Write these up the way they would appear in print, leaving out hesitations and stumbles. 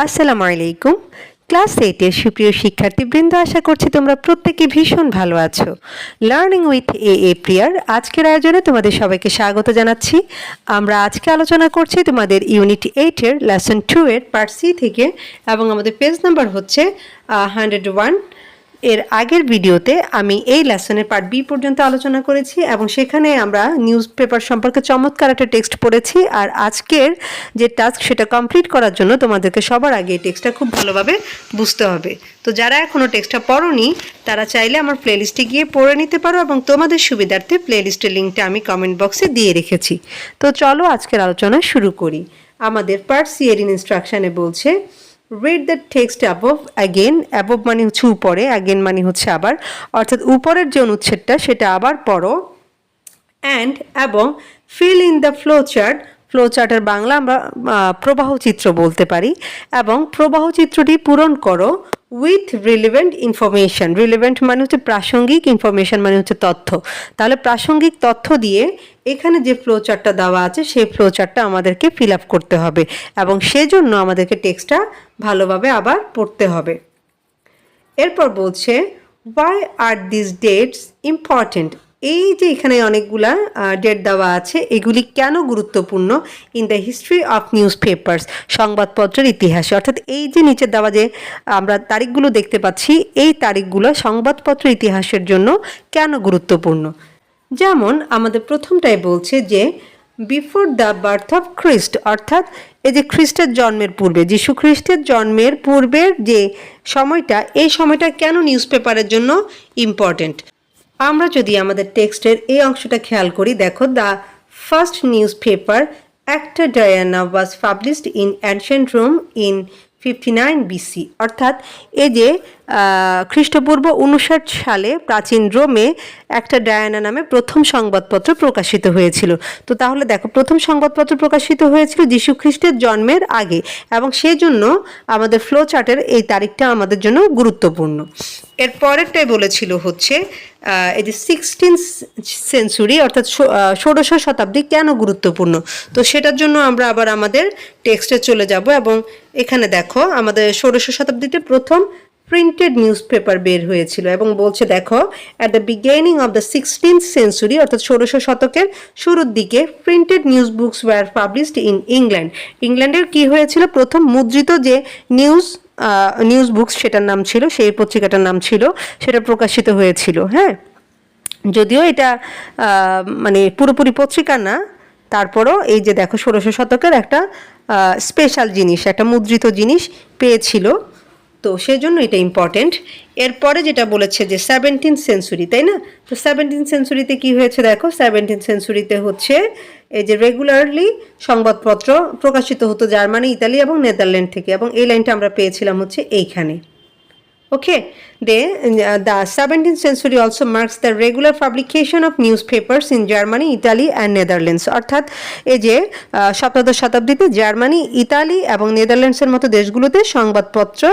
আসসালামু আলাইকুম। ক্লাস 8 এর সুপ্রিয় শিক্ষার্থীবৃন্দ, আশা করছি তোমরা প্রত্যেকে ভীষণ ভালো আছো। লার্নিং উইথ এ প্রিয়ার আজকের আয়োজনে তোমাদের সবাইকে স্বাগত জানাচ্ছি। আমরা আজকে আলোচনা করছি তোমাদের ইউনিট 8 এর লেসন 2 এর পার্ট সি থেকে, এবং আমাদের পেজ নাম্বার হচ্ছে 101। এর আগের ভিডিওতে আমি এই লেসনের পার্ট বি পর্যন্ত আলোচনা করেছি এবং সেখানে আমরা নিউজ পেপার সম্পর্কে চমৎকার একটা টেক্সট পড়েছি। আর আজকের যে টাস্ক সেটা কমপ্লিট করার জন্য তোমাদেরকে সবার আগে এই টেক্সটটা খুব ভালোভাবে বুঝতে হবে। তো যারা এখনও টেক্সটটা পড়োনি তারা চাইলে আমার প্লেলিস্টে গিয়ে পড়ে নিতে পারো, এবং তোমাদের সুবিধার্থে প্লেলিস্টের লিঙ্কটা আমি কমেন্ট বক্সে দিয়ে রেখেছি। তো চলো আজকের আলোচনা শুরু করি। আমাদের পার্ট সি এর ইনস্ট্রাকশনে বলছে, read the text above again. above মানে হচ্ছে উপরে, again মানে হচ্ছে আবার, অর্থাৎ উপরের যে অনুচ্ছেদটা সেটা আবার পড়ো। and এবং fill in the flow chart. Flow চার্টের বাংলা আমরা প্রবাহ চিত্র বলতে পারি, এবং প্রবাহ চিত্রটি পূরণ করো উইথ রিলেভেন্ট ইনফরমেশন। রিলেভেন্ট মানে হচ্ছে প্রাসঙ্গিক, ইনফরমেশন মানে হচ্ছে তথ্য। তাহলে প্রাসঙ্গিক তথ্য দিয়ে এখানে যে ফ্লো চার্টটা দেওয়া আছে সেই ফ্লো চার্টটা আমাদেরকে ফিল আপ করতে হবে, এবং সেজন্য আমাদেরকে টেক্সটটা ভালোভাবে আবার পড়তে হবে। এরপর বলছে, why are these dates important? এই যে এখানে অনেকগুলা ডেট দেওয়া আছে, এগুলি কেন গুরুত্বপূর্ণ in the history of news papers, সংবাদপত্রের ইতিহাসে। অর্থাৎ এই যে নিচে দেওয়া যে আমরা তারিখগুলো দেখতে পাচ্ছি, এই তারিখগুলো সংবাদপত্র ইতিহাসের জন্য কেন গুরুত্বপূর্ণ। যেমন আমাদের প্রথমটাই বলছে যে বিফোর দ্য বার্থ অফ খ্রিস্ট, অর্থাৎ এই যে খ্রিস্টের জন্মের পূর্বে, যীশু খ্রিস্টের জন্মের পূর্বের যে সময়টা, এই সময়টা কেন নিউজ পেপারের জন্য ইম্পর্টেন্ট। আমরা যদি আমাদের টেক্সটের এই অংশটা খেয়াল করি, দেখো, দ্য ফার্স্ট নিউজ পেপার একটা Diurna was published in ancient Rome in 59 BC, অর্থাৎ এই যে খ্রিস্টপূর্ব 59 সালে প্রাচীন রোমে একটা ডায়ানা নামে প্রথম সংবাদপত্র প্রকাশিত হয়েছিল। তো তাহলে দেখো, প্রথম সংবাদপত্র প্রকাশিত হয়েছিল যীশু খ্রিস্টের জন্মের আগে, এবং সেই জন্য আমাদের ফ্লো চার্টের এই তারিখটা আমাদের জন্য গুরুত্বপূর্ণ। এর পরেরটাই বলেছিল হচ্ছে এই যে 16th সেঞ্চুরি, অর্থাৎ 16শ শতাব্দী কেন গুরুত্বপূর্ণ। তো সেটার জন্য আমরা আবার আমাদের টেক্সটে চলে যাব, এবং এখানে দেখো আমাদের 16শ শতাব্দীতে প্রথম প্রিন্টেড নিউজ পেপার বের হয়েছিল, এবং বলছে দেখো, at the beginning of the 16th century, অর্থাৎ 16শ শতকের শুরুর দিকে printed news books were published in England. ইংল্যান্ডের কি হয়েছিল, প্রথম মুদ্রিত যে নিউজ বুকস সেটার নাম ছিল, সেই পত্রিকাটার নাম ছিল, সেটা প্রকাশিত হয়েছিল। হ্যাঁ, যদিও এটা মানে পুরোপুরি পত্রিকা না, তারপরও এই যে দেখো 16শ শতকের একটা স্পেশাল জিনিস, একটা মুদ্রিত জিনিস পেয়েছিল, তো সেজন্য এটা ইম্পর্টেন্ট। এরপরে যেটা বলেছে যে 17th সেঞ্চুরি, তাই না? তো 17th সেঞ্চুরিতে কি হয়েছে দেখো, 17th সেঞ্চুরিতে হচ্ছে এই যে রেগুলারলি সংবাদপত্র প্রকাশিত হতো জার্মানি, ইতালি এবং নেদারল্যান্ড থেকে, এবং এই লাইনটা আমরা পেয়েছিলাম হচ্ছে এইখানে। ওকে, the 17th century also marks the regular publication of newspapers in Germany, Italy and Netherlands, অর্থাৎ এই যে সপ্তদশ শতাব্দীতে জার্মানি, ইতালি এবং নেদারল্যান্ডসের মতো দেশগুলোতে সংবাদপত্র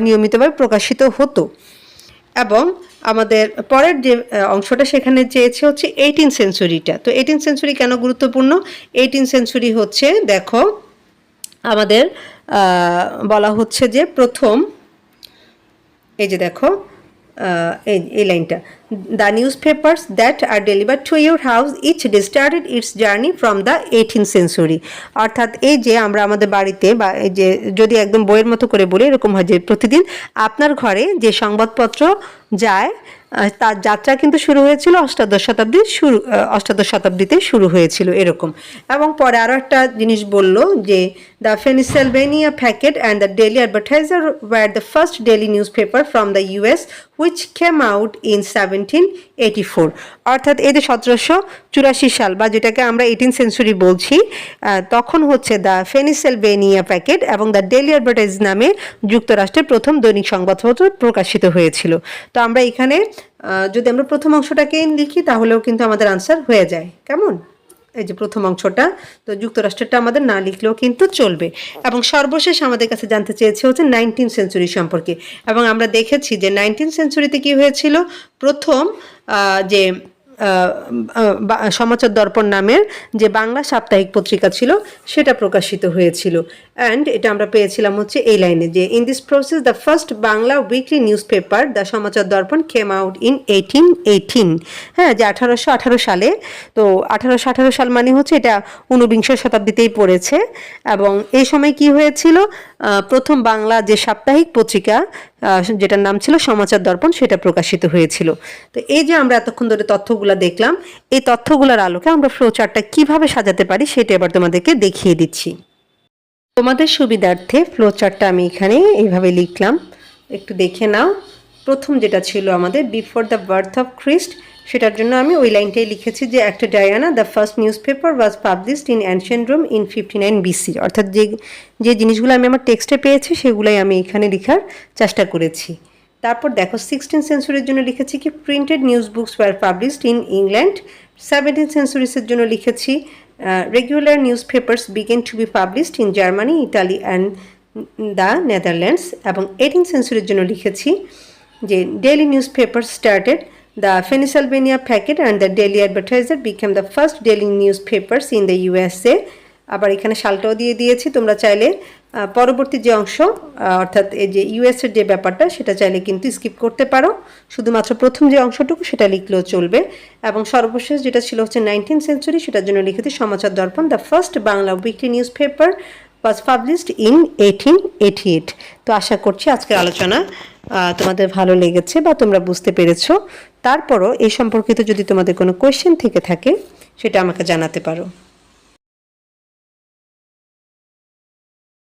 নিয়মিতভাবে প্রকাশিত হতো। এবং আমাদের পরের যে অংশটা সেখানে চেয়েছে হচ্ছে 18th সেঞ্চুরিটা। তো 18th সেঞ্চুরি কেন গুরুত্বপূর্ণ, 18th সেঞ্চুরি হচ্ছে দেখো আমাদের বলা হচ্ছে যে প্রথম, এই যে দেখো এই লাইনটা, the newspapers that are delivered to your house each day started its journey from the 18th century. অর্থাৎ এই যে আমরা আমাদের বাড়িতে, বা এই যে যদি একদম বইয়ের মতো করে বলি, এরকম হয় যে প্রতিদিন আপনার ঘরে যে সংবাদপত্র যায় তার যাত্রা কিন্তু শুরু হয়েছিল অষ্টাদশ শতাব্দীতে শুরু হয়েছিল এরকম। এবং পরে আরও একটা জিনিস বললো যে the Pennsylvania Packet and the Daily Advertiser were the first daily newspaper from the US which came out in 1784, অর্থাৎ এই যে 1784 সাল, বা যেটাকে আমরা 18th সেঞ্চুরি বলছি, তখন হচ্ছে দ্য পেনিসিলভেনিয়া প্যাকেট এবং দ্য ডেইলি অ্যাডভার্টাইজ নামে যুক্তরাষ্ট্রের প্রথম দৈনিক সংবাদপত্র প্রকাশিত হয়েছিল। তো আমরা এখানে যদি আমরা প্রথম অংশটাকে লিখি তাহলেও কিন্তু আমাদের আনসার হয়ে যায়। কেমন, এই যে প্রথম অংশটা, তো যুক্তরাষ্ট্রটা আমাদের না লিখলেও কিন্তু চলবে। এবং সর্বশেষ আমাদের কাছে জানতে চেয়েছে হচ্ছে 19th সেঞ্চুরি সম্পর্কে, এবং আমরা দেখেছি যে 19th সেঞ্চুরিতে কি হয়েছিল, প্রথম যে সমাচার দর্পণ নামের যে বাংলা সাপ্তাহিক পত্রিকা ছিল সেটা প্রকাশিত হয়েছিল, অ্যান্ড এটা আমরা পেয়েছিলাম হচ্ছে এই লাইনে যে in this process the first Bangla weekly newspaper the Samachar Darpan came out in 1818। হ্যাঁ, যে 1818 সালে। তো 1818 সাল মানে হচ্ছে এটা ঊনবিংশ শতাব্দীতেই পড়েছে। এবং এই সময় কি হয়েছিল, প্রথম বাংলা যে সাপ্তাহিক পত্রিকা যেটার নাম ছিল সমাচার দর্পণ সেটা প্রকাশিত হয়েছিল। তো এই যে আমরা এতক্ষণ ধরে তথ্যগুলো দেখলাম, এই তথ্যগুলোর আলোকে আমরা ফ্লোচার্টটা কিভাবে সাজাতে পারি সেটা এবার তোমাদেরকে দেখিয়ে দিচ্ছি। তোমাদের সুবিধার্থে ফ্লোচার্টটা আমি এখানে এইভাবে লিখলাম, একটু দেখে নাও। প্রথম যেটা ছিল আমাদের before the birth of Christ, সেটার জন্য আমি ওই লাইনটাই লিখেছি যে একটা Diurna the first newspaper was published in ancient Rome in 59 BC। অর্থাৎ যে জিনিসগুলো আমি আমার টেক্সটে পেয়েছি সেগুলোই আমি এখানে লেখার চেষ্টা করেছি। তারপর দেখো 16th সেঞ্চুরির জন্য লিখেছি কি printed news books were published in England. 17th সেঞ্চুরিসের জন্য লিখেছি regular newspapers began to be published in Germany, Italy and the Netherlands. এবং 18th সেঞ্চুরির জন্য লিখেছি যে daily newspaper started the Pennsylvania Packet and the Daily Advertiser became the first daily newspapers in the USA। আবার এখানে সালটাও দিয়ে দিয়েছি, তোমরা চাইলে পরবর্তী যে অংশ অর্থাৎ এই যে ইউএসের যে ব্যাপারটা সেটা চাইলে কিন্তু স্কিপ করতে পারো, শুধুমাত্র প্রথম যে অংশটুকু সেটা লিখলেও চলবে। এবং সর্বশেষ যেটা ছিল হচ্ছে 19th সেঞ্চুরি, সেটার জন্য লিখেছি সমাচার দর্পণ the first Bangla weekly newspaper was published in 1888। তো আশা করছি আজকের আলোচনা তোমাদের ভালো লেগেছে বা তোমরা বুঝতে পেরেছো। তারপরও এই সম্পর্কিত যদি তোমাদের কোনো কোয়েশ্চেন থেকে থাকে সেটা আমাকে জানাতে পারো।